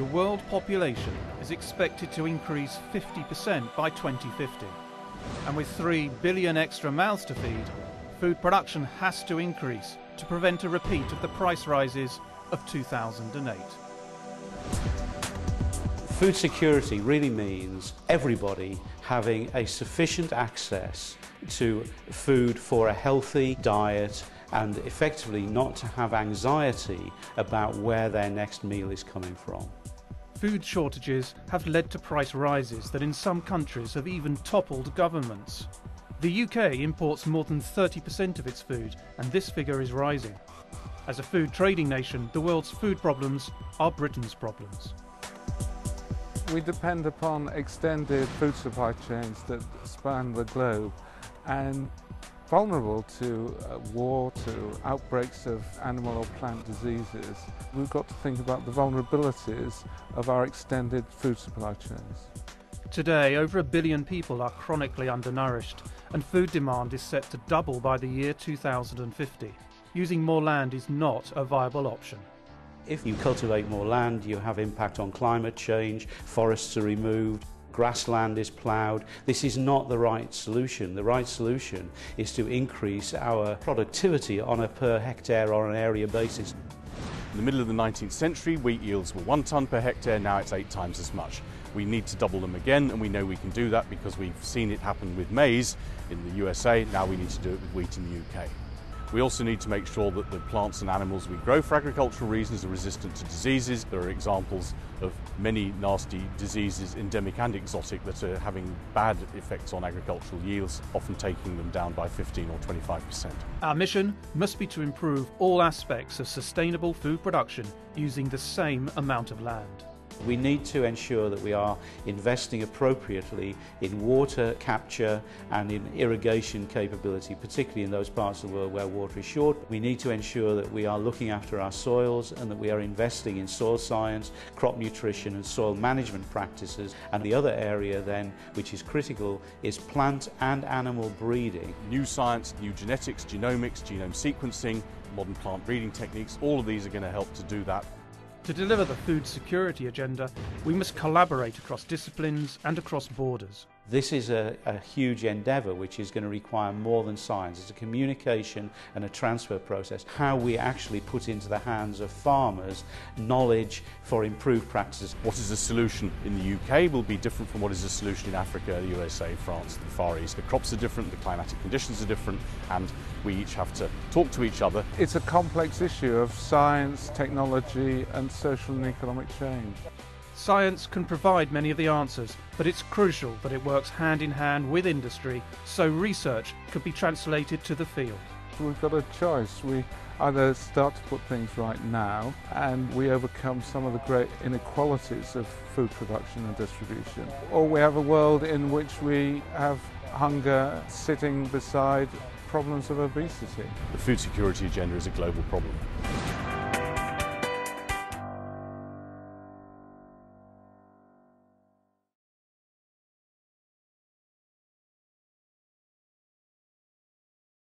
the world population is expected to increase 50% by 2050. And with 3 billion extra mouths to feed, food production has to increase to prevent a repeat of the price rises of 2008. Food security really means everybody having a sufficient access to food for a healthy diet and effectively not to have anxiety about where their next meal is coming from. Food shortages have led to price rises that in some countries have even toppled governments. The UK imports more than 30% of its food, and this figure is rising. As a food trading nation, the world's food problems are Britain's problems. We depend upon extended food supply chains that span the globe and vulnerable to war, to outbreaks of animal or plant diseases. We've got to think about the vulnerabilities of our extended food supply chains. Today, over 1 billion people are chronically undernourished, and food demand is set to double by the year 2050. Using more land is not a viable option. If you cultivate more land, you have impact on climate change, forests are removed, grassland is ploughed. This is not the right solution. The right solution is to increase our productivity on a per hectare or an area basis. In the middle of the 19th century, wheat yields were 1 tonne per hectare, now it's 8 times as much. We need to double them again, and we know we can do that because we've seen it happen with maize in the USA, now we need to do it with wheat in the UK. We also need to make sure that the plants and animals we grow for agricultural reasons are resistant to diseases. There are examples of many nasty diseases, endemic and exotic, that are having bad effects on agricultural yields, often taking them down by 15 or 25%. Our mission must be to improve all aspects of sustainable food production using the same amount of land. We need to ensure that we are investing appropriately in water capture and in irrigation capability, particularly in those parts of the world where water is short. We need to ensure that we are looking after our soils and that we are investing in soil science, crop nutrition and soil management practices. And the other area then, which is critical, is plant and animal breeding. New science, new genetics, genomics, genome sequencing, modern plant breeding techniques, all of these are going to help to do that. To deliver the food security agenda, we must collaborate across disciplines and across borders. This is a huge endeavour which is going to require more than science. It's a communication and a transfer process. How we actually put into the hands of farmers knowledge for improved practices. What is the solution in the UK will be different from what is the solution in Africa, the USA, France, the Far East. The crops are different, the climatic conditions are different, and we each have to talk to each other. It's a complex issue of science, technology and social and economic change. Science can provide many of the answers, but it's crucial that it works hand in hand with industry so research can be translated to the field. We've got a choice. We either start to put things right now and we overcome some of the great inequalities of food production and distribution, or we have a world in which we have hunger sitting beside problems of obesity. The food security agenda is a global problem.